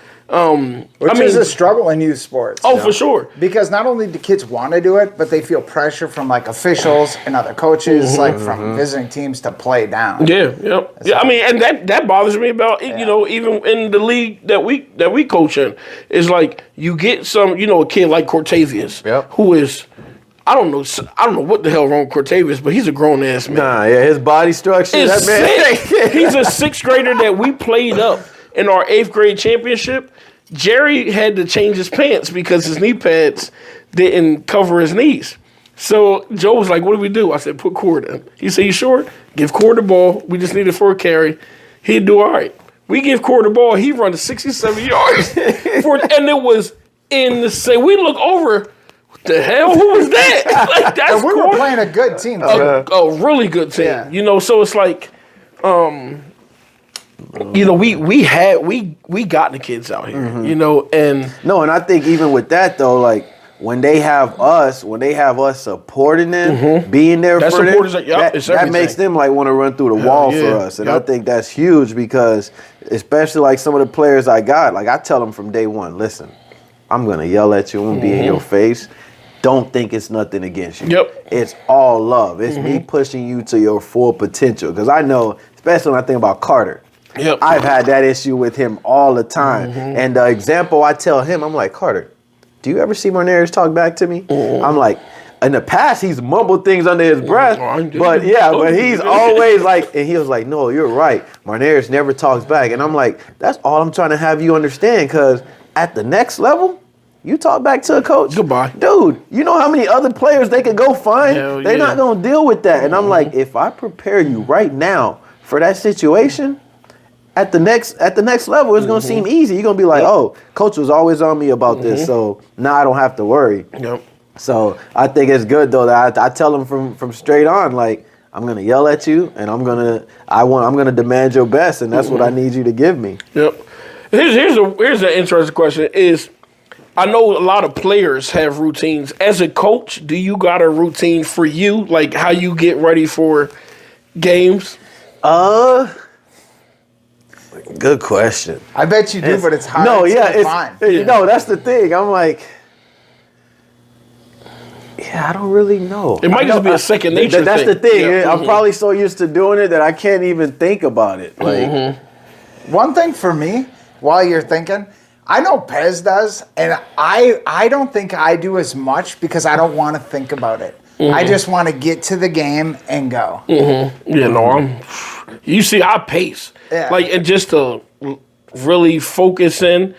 which is a struggle in youth sports. Oh, for sure. Because not only do kids want to do it, but they feel pressure from like officials and other coaches, like from visiting teams to play down. Yeah, yep. Yeah, I mean, and that bothers me about it, even in the league that we coach in, is like you get some, a kid like Cortavius, who is, I don't know what the hell wrong with Cortavius, but he's a grown ass man. Nah, yeah, his body structure. That man. He's a sixth grader that we played up in our 8th grade championship. Jerry had to change his pants because his knee pads didn't cover his knees. So Joe was like, what do we do? I said, put Cord in. He said, you sure? Give Cord the ball. We just need it for a carry. He'd do all right. We give Cord the ball. He runs 67 yards. And it was insane. We look over. What the hell? Who was that? Like, that's and we were playing a good team. A really good team. Yeah. So it's like, we got the kids out here, and and I think even with that though, like when they have us supporting them, being there for them, that makes them like want to run through the wall for us, and I think that's huge because especially like some of the players I got, like I tell them from day one, listen, I'm gonna yell at you, I'm gonna be in your face. Don't think it's nothing against you. Yep. It's all love. It's me pushing you to your full potential. Because I know, especially when I think about Carter, I've had that issue with him all the time. And the example I tell him, I'm like, Carter, do you ever see Marnez talk back to me? I'm like, in the past, he's mumbled things under his breath. But he's always like, and he was like, no, you're right. Marnez never talks back. And I'm like, that's all I'm trying to have you understand. Because at the next level, you talk back to a coach. Goodbye. Dude, you know how many other players they could go find? They're not going to deal with that. And I'm like, if I prepare you right now for that situation, at the next level, it's going to seem easy. You're going to be like, oh, coach was always on me about this, so now I don't have to worry. Yep. So I think it's good, though, that I tell them from straight on, like, I'm going to yell at you, and I'm going to demand your best, and that's what I need you to give me. Yep. Here's an interesting question is, I know a lot of players have routines. As a coach, do you got a routine for you, like how you get ready for games? Good question. I bet you do, but it's hard to find. That's the thing. I'm like, I don't really know. It might just be a second nature That's thing. the thing. I'm probably so used to doing it that I can't even think about it. Like, one thing for me, while you're thinking, I know Pez does, and I don't think I do as much because I don't want to think about it. I just want to get to the game and go. You see, I pace. Yeah. Like, and just to really focus in.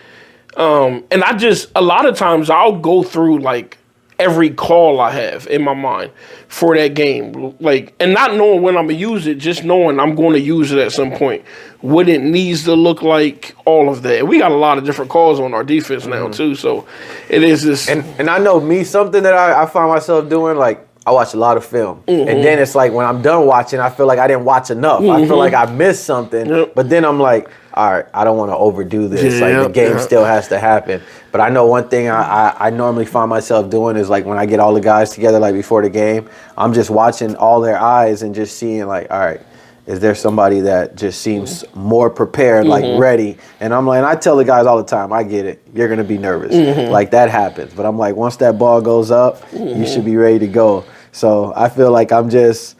And a lot of times I'll go through like every call I have in my mind for that game. Like, and not knowing when I'm going to use it, just knowing I'm going to use it at some point. What it needs to look like, all of that. And we got a lot of different calls on our defense now, too. So it is this. And I know me, something that I find myself doing, like, I watch a lot of film. And then it's like when I'm done watching, I feel like I didn't watch enough. I feel like I missed something. But then I'm like, all right, I don't want to overdo this. The game still has to happen. But I know one thing I normally find myself doing is like when I get all the guys together, like before the game, I'm just watching all their eyes and just seeing like, all right, is there somebody that just seems more prepared, like ready? And I'm like, and I tell the guys all the time, I get it. You're going to be nervous. Like that happens. But I'm like, once that ball goes up, you should be ready to go. So I feel like because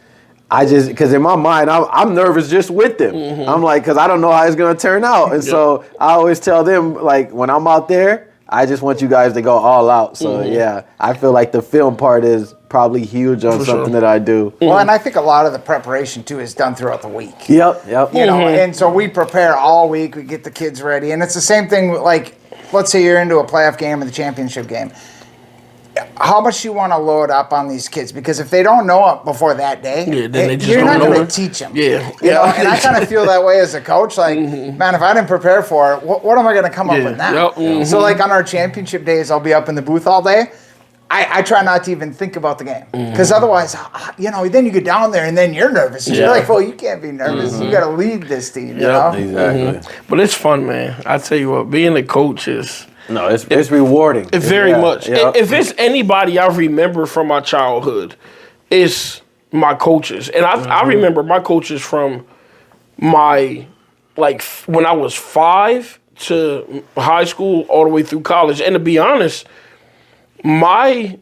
in my mind, I'm nervous just with them. I'm like, because I don't know how it's going to turn out. And so I always tell them, like, when I'm out there, I just want you guys to go all out. So yeah, I feel like the film part is probably huge on something that I do. Well, and I think a lot of the preparation too is done throughout the week. Yep. You know, and so we prepare all week. We get the kids ready, and it's the same thing. Like, let's say you're into a playoff game or the championship game. How much you want to load up on these kids? Because if they don't know it before that day, then they just you're don't not know going it. to teach them. Yeah. You know, and I kind of feel that way as a coach. Like, man, if I didn't prepare for it, what am I going to come up with now? So, like on our championship days, I'll be up in the booth all day. I try not to even think about the game because otherwise, you know, then you get down there and then you're nervous. You're like, well, you can't be nervous. You got to lead this team. You know, Exactly. But it's fun, man. I tell you what, being a coach is. No, it's rewarding. Very much. If it's anybody I remember from my childhood, it's my coaches. And I remember my coaches from my, like, when I was 5 to high school all the way through college. And to be honest, my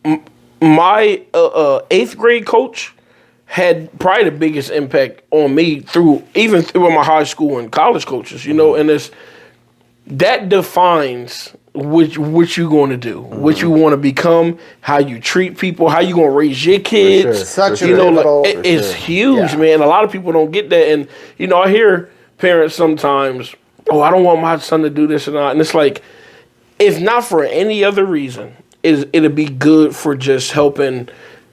8th grade coach had probably the biggest impact on me through my high school and college coaches, you know, and that defines what you're going to do, what you want to become, how you treat people, how you going to raise your kids. Sure, such a pivotal. It's huge, man. A lot of people don't get that, and you know, I hear parents sometimes, "Oh, I don't want my son to do this or not," and it's like, if not for any other reason, it'd be good for just helping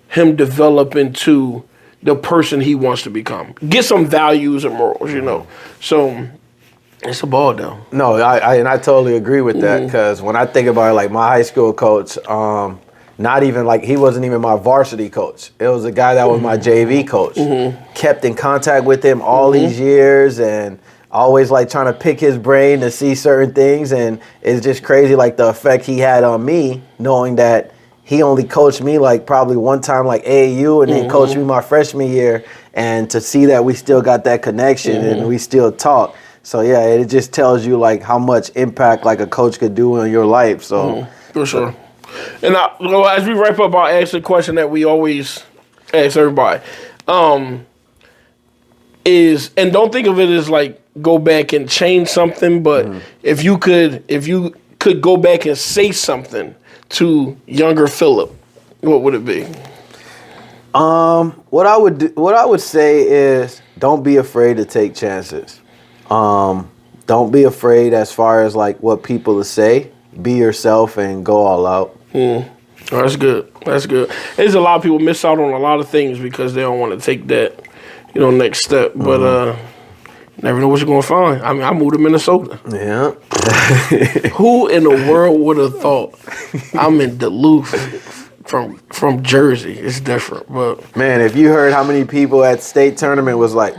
him develop into the person he wants to become. Get some values and morals, you know. So. It's a ball, though. No, I totally agree with that because when I think about it, like my high school coach, not even like he wasn't even my varsity coach. It was a guy that was my JV coach. Kept in contact with him all these years and always like trying to pick his brain to see certain things. And it's just crazy like the effect he had on me, knowing that he only coached me like probably one time like AAU and then coached me my freshman year. And to see that we still got that connection and we still talk. So yeah, it just tells you like how much impact like a coach could do in your life. So for sure. And as we wrap up, I'll ask the question that we always ask everybody: is, and don't think of it as like go back and change something, but if you could go back and say something to younger Philip, what would it be? What I would say is don't be afraid to take chances. Don't be afraid as far as like what people will say. Be yourself and go all out. Oh, that's good. That's good. There's a lot of people miss out on a lot of things because they don't want to take that, you know, next step. But never know what you're gonna find. I mean, I moved to Minnesota. Yeah. Who in the world would have thought I'm in Duluth from Jersey? It's different, but Man, if you heard how many people at state tournament was like,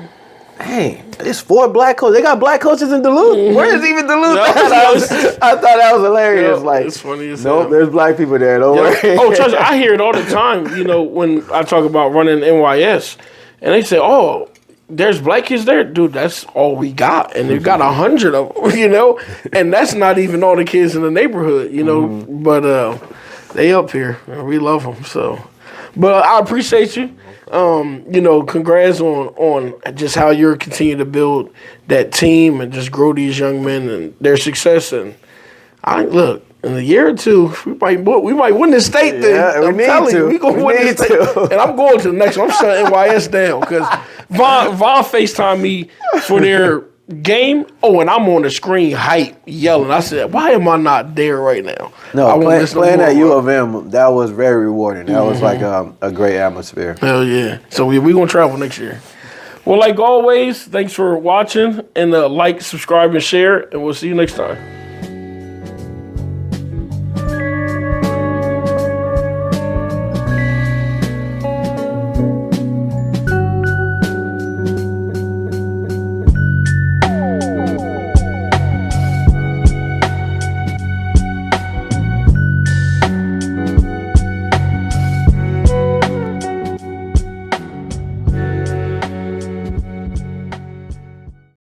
"Hey, there's 4 black coaches. They got black coaches in Duluth. Where is even Duluth?" I thought that was hilarious. Like, it's funny as nope, hell. there's black people there. Don't worry. Oh, trust me, I hear it all the time. You know, when I talk about running NYS, and they say, "Oh, there's black kids there, dude. That's all we got, and they've got 100 of them." You know, and that's not even all the kids in the neighborhood. You know, but they up here, and we love them. So, but I appreciate you. You know, congrats on just how you're continuing to build that team and just grow these young men and their success. And look, in a year or two, we might win this state thing. Yeah, I'm telling you, we gonna win this state. And I'm going to the next one. I'm shutting NYS down because Von FaceTimed me for their game. Oh, and I'm on the screen hype yelling. I said, why am I not there right now? No, playing at U of M, that was very rewarding. That was like a great atmosphere. Hell yeah. So we going to travel next year. Well, like always, thanks for watching. And like, subscribe, and share. And we'll see you next time.